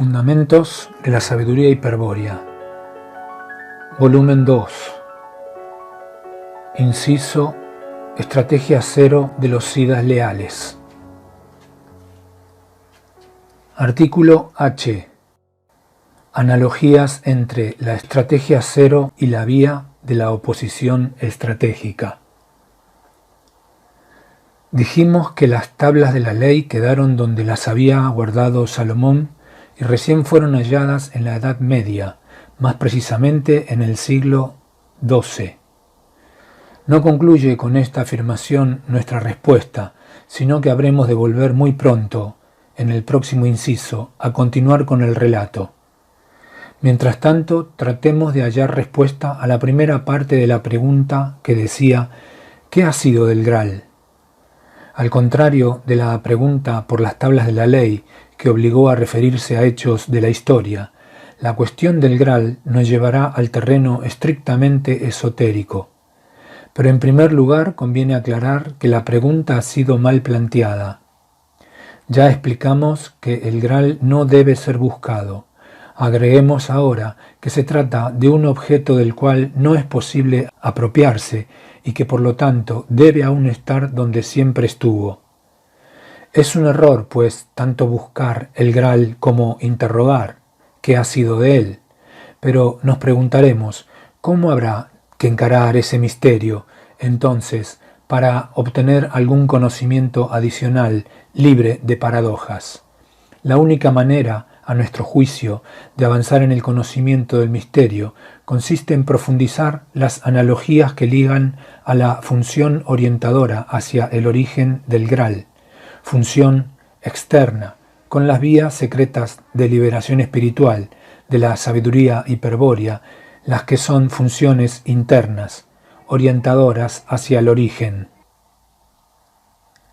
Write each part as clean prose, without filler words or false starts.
Fundamentos de la sabiduría hiperbórea. Volumen 2. Inciso: Estrategia 0 de los Siddhas leales. Artículo H. Analogías entre la estrategia 0 y la vía de la oposición estratégica. Dijimos que las tablas de la ley quedaron donde las había guardado Salomón y recién fueron halladas en la Edad Media, más precisamente en el siglo XII. No concluye con esta afirmación nuestra respuesta, sino que habremos de volver muy pronto, en el próximo inciso, a continuar con el relato. Mientras tanto, tratemos de hallar respuesta a la primera parte de la pregunta que decía: ¿qué ha sido del Graal? Al contrario de la pregunta por las tablas de la ley, que obligó a referirse a hechos de la historia, la cuestión del Graal nos llevará al terreno estrictamente esotérico. Pero en primer lugar conviene aclarar que la pregunta ha sido mal planteada. Ya explicamos que el Graal no debe ser buscado. Agreguemos ahora que se trata de un objeto del cual no es posible apropiarse y que por lo tanto debe aún estar donde siempre estuvo. Es un error, pues, tanto buscar el Graal como interrogar qué ha sido de él. Pero nos preguntaremos, ¿cómo habrá que encarar ese misterio, entonces, para obtener algún conocimiento adicional libre de paradojas? La única manera, a nuestro juicio, de avanzar en el conocimiento del misterio consiste en profundizar las analogías que ligan a la función orientadora hacia el origen del Graal, función externa, con las vías secretas de liberación espiritual de la sabiduría hiperbórea, las que son funciones internas, orientadoras hacia el origen.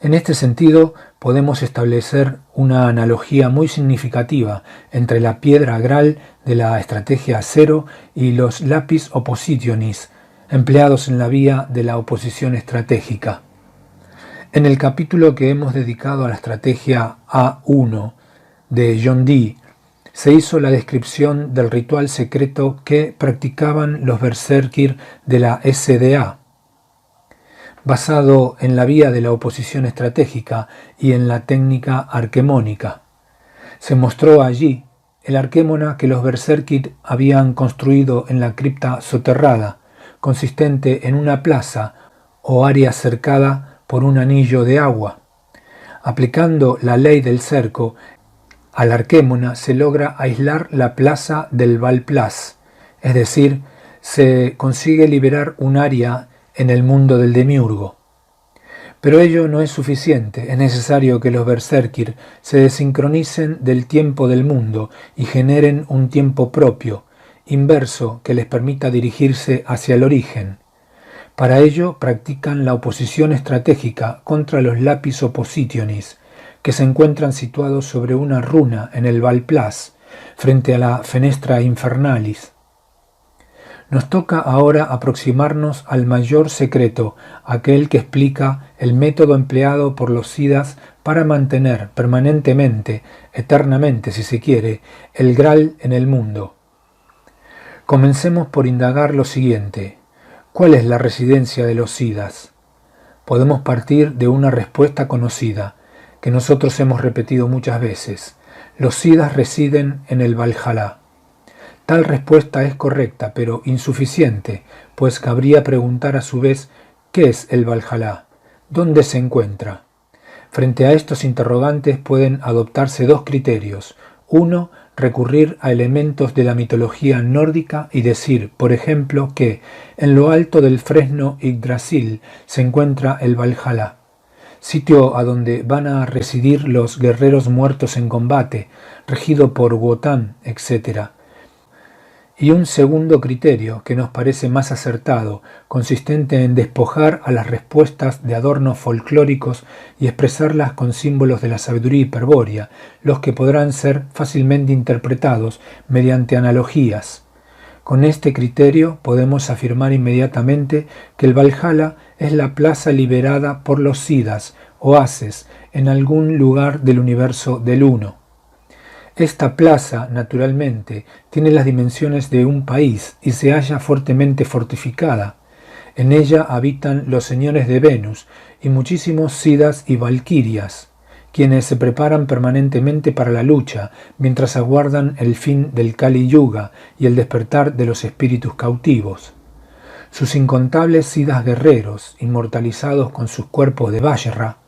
En este sentido, podemos establecer una analogía muy significativa entre la piedra Graal de la estrategia 0 y los lapis oppositionis, empleados en la vía de la oposición estratégica. En el capítulo que hemos dedicado a la estrategia A1 de John Dee, se hizo la descripción del ritual secreto que practicaban los berserkir de la SDA, basado en la vía de la oposición estratégica y en la técnica arquemónica. Se mostró allí el arquémona que los berserkir habían construido en la cripta soterrada, consistente en una plaza o área cercada por un anillo de agua. Aplicando la ley del cerco, al arquémona se logra aislar la plaza del Valplas, es decir, se consigue liberar un área en el mundo del demiurgo. Pero ello no es suficiente, es necesario que los berserkir se desincronicen del tiempo del mundo y generen un tiempo propio, inverso, que les permita dirigirse hacia el origen. Para ello practican la oposición estratégica contra los lapis oppositionis, que se encuentran situados sobre una runa en el Valplas, frente a la fenestra infernalis. Nos toca ahora aproximarnos al mayor secreto, aquel que explica el método empleado por los Siddhas para mantener permanentemente, eternamente si se quiere, el Graal en el mundo. Comencemos por indagar lo siguiente: ¿cuál es la residencia de los Siddhas? Podemos partir de una respuesta conocida, que nosotros hemos repetido muchas veces. Los Siddhas residen en el Valhalla. Tal respuesta es correcta, pero insuficiente, pues cabría preguntar a su vez: ¿qué es el Valhalla? ¿Dónde se encuentra? Frente a estos interrogantes pueden adoptarse dos criterios. Uno, recurrir a elementos de la mitología nórdica y decir, por ejemplo, que en lo alto del fresno Yggdrasil se encuentra el Valhalla, sitio a donde van a residir los guerreros muertos en combate, regido por Wotan, etc. Y un segundo criterio, que nos parece más acertado, consistente en despojar a las respuestas de adornos folclóricos y expresarlas con símbolos de la sabiduría hiperbórea, los que podrán ser fácilmente interpretados mediante analogías. Con este criterio podemos afirmar inmediatamente que el Valhalla es la plaza liberada por los Siddhas, o Haces, en algún lugar del universo del Uno. Esta plaza, naturalmente, tiene las dimensiones de un país y se halla fuertemente fortificada. En ella habitan los señores de Venus y muchísimos sidas y valquirias, quienes se preparan permanentemente para la lucha, mientras aguardan el fin del Kali Yuga y el despertar de los espíritus cautivos. Sus incontables sidas guerreros, inmortalizados con sus cuerpos de Vajra,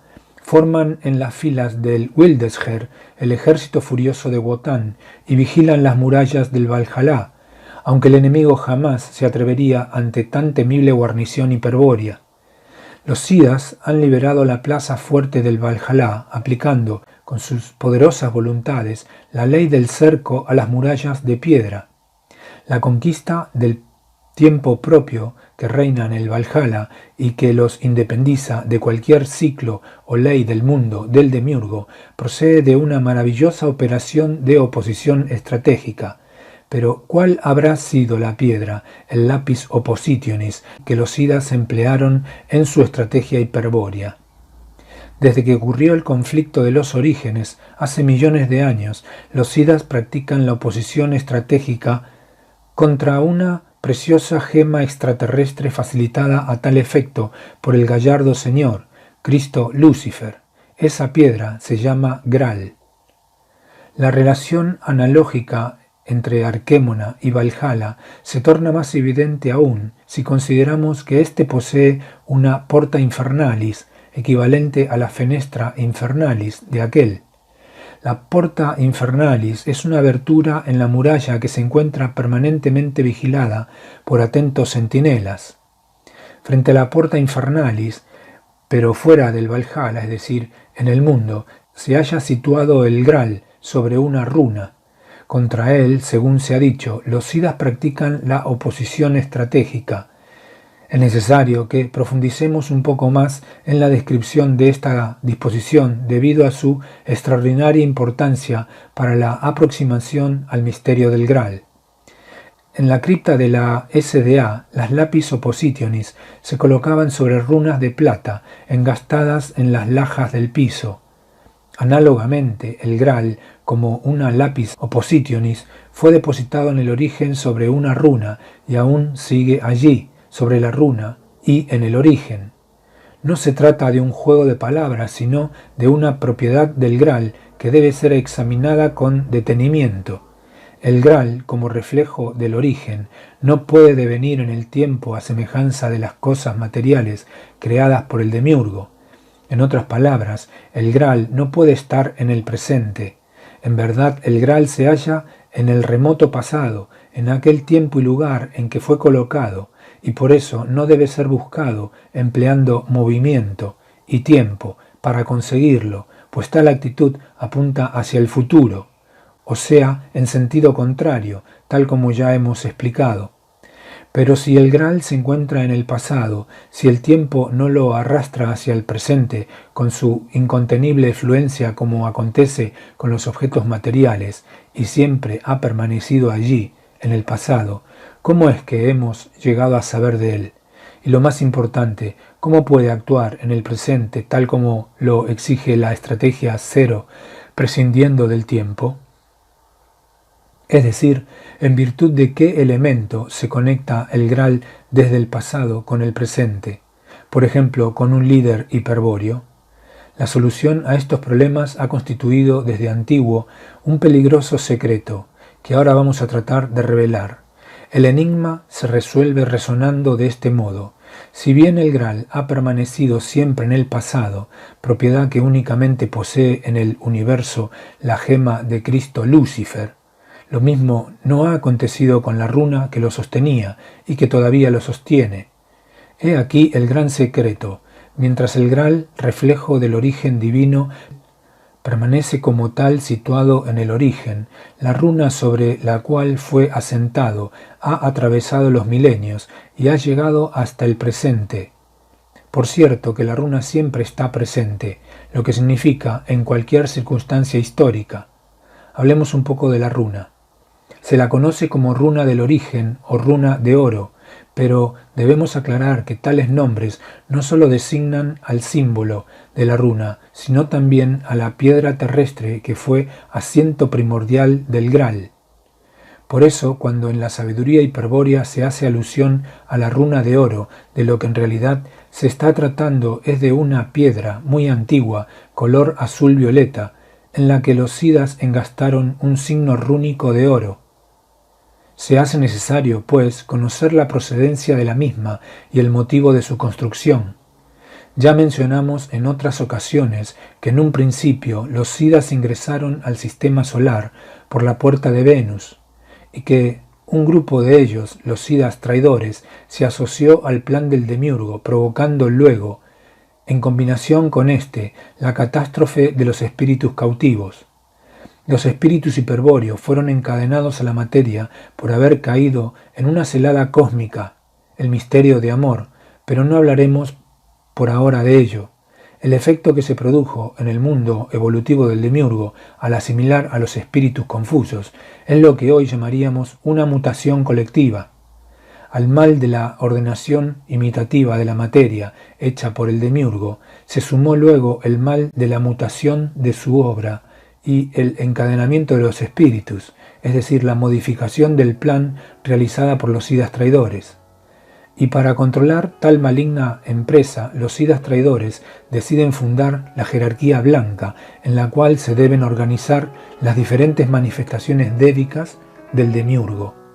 forman en las filas del Wildesher el ejército furioso de Wotan y vigilan las murallas del Valhalla, aunque el enemigo jamás se atrevería ante tan temible guarnición hiperbórea. Los Sidas han liberado la plaza fuerte del Valhalla, aplicando, con sus poderosas voluntades, la ley del cerco a las murallas de piedra. La conquista del tiempo propio que reina en el Valhalla y que los independiza de cualquier ciclo o ley del mundo del demiurgo, procede de una maravillosa operación de oposición estratégica. Pero ¿cuál habrá sido la piedra, el lapis oppositionis, que los Sidas emplearon en su estrategia hiperbórea? Desde que ocurrió el conflicto de los orígenes, hace millones de años, los Sidas practican la oposición estratégica contra una preciosa gema extraterrestre facilitada a tal efecto por el gallardo señor, Cristo Lucifer. Esa piedra se llama Graal. La relación analógica entre Arquémona y Valhalla se torna más evidente aún si consideramos que éste posee una porta infernalis, equivalente a la fenestra infernalis de aquel. La porta infernalis es una abertura en la muralla que se encuentra permanentemente vigilada por atentos centinelas. Frente a la porta infernalis, pero fuera del Valhalla, es decir, en el mundo, se halla situado el Graal sobre una runa. Contra él, según se ha dicho, los Sidas practican la oposición estratégica. Es necesario que profundicemos un poco más en la descripción de esta disposición debido a su extraordinaria importancia para la aproximación al misterio del Graal. En la cripta de la SDA, las lapis oppositionis se colocaban sobre runas de plata engastadas en las lajas del piso. Análogamente, el Graal, como una lapis oppositionis, fue depositado en el origen sobre una runa y aún sigue allí, sobre la runa y en el origen. No se trata de un juego de palabras, sino de una propiedad del Graal que debe ser examinada con detenimiento. El Graal, como reflejo del origen, no puede devenir en el tiempo a semejanza de las cosas materiales creadas por el demiurgo. En otras palabras, el Graal no puede estar en el presente. En verdad, el Graal se halla en el remoto pasado, en aquel tiempo y lugar en que fue colocado, y por eso no debe ser buscado empleando movimiento y tiempo para conseguirlo, pues tal actitud apunta hacia el futuro, o sea, en sentido contrario, tal como ya hemos explicado. Pero si el Graal se encuentra en el pasado, si el tiempo no lo arrastra hacia el presente con su incontenible fluencia como acontece con los objetos materiales, y siempre ha permanecido allí, en el pasado, ¿cómo es que hemos llegado a saber de él? Y lo más importante, ¿cómo puede actuar en el presente tal como lo exige la estrategia cero, prescindiendo del tiempo? Es decir, en virtud de qué elemento se conecta el Graal desde el pasado con el presente, por ejemplo, con un líder hiperbóreo. La solución a estos problemas ha constituido desde antiguo un peligroso secreto, que ahora vamos a tratar de revelar. El enigma se resuelve resonando de este modo. Si bien el Graal ha permanecido siempre en el pasado, propiedad que únicamente posee en el universo la gema de Cristo Lucifer, lo mismo no ha acontecido con la runa que lo sostenía y que todavía lo sostiene. He aquí el gran secreto. Mientras el Graal, reflejo del origen divino, permanece como tal situado en el origen, la runa sobre la cual fue asentado ha atravesado los milenios y ha llegado hasta el presente. Por cierto que la runa siempre está presente, lo que significa en cualquier circunstancia histórica. Hablemos un poco de la runa. Se la conoce como runa del origen o runa de oro, Pero debemos aclarar que tales nombres no solo designan al símbolo de la runa, sino también a la piedra terrestre que fue asiento primordial del Graal. Por eso, cuando en la sabiduría hiperbórea se hace alusión a la runa de oro, de lo que en realidad se está tratando es de una piedra muy antigua, color azul violeta, en la que los siddhas engastaron un signo rúnico de oro. Se hace necesario, pues, conocer la procedencia de la misma y el motivo de su construcción. Ya mencionamos en otras ocasiones que en un principio los siddhas ingresaron al sistema solar por la puerta de Venus, y que un grupo de ellos, los siddhas traidores, se asoció al plan del demiurgo, provocando luego, en combinación con la catástrofe de los espíritus cautivos. Los espíritus hiperbóreos fueron encadenados a la materia por haber caído en una celada cósmica, el misterio de amor, pero no hablaremos por ahora de ello. El efecto que se produjo en el mundo evolutivo del demiurgo al asimilar a los espíritus confusos es lo que hoy llamaríamos una mutación colectiva. Al mal de la ordenación imitativa de la materia hecha por el demiurgo se sumó luego el mal de la mutación de su obra y el encadenamiento de los espíritus, es decir, la modificación del plan realizada por los siddhas traidores. Y para controlar tal maligna empresa, los siddhas traidores deciden fundar la jerarquía blanca, en la cual se deben organizar las diferentes manifestaciones dévicas del demiurgo.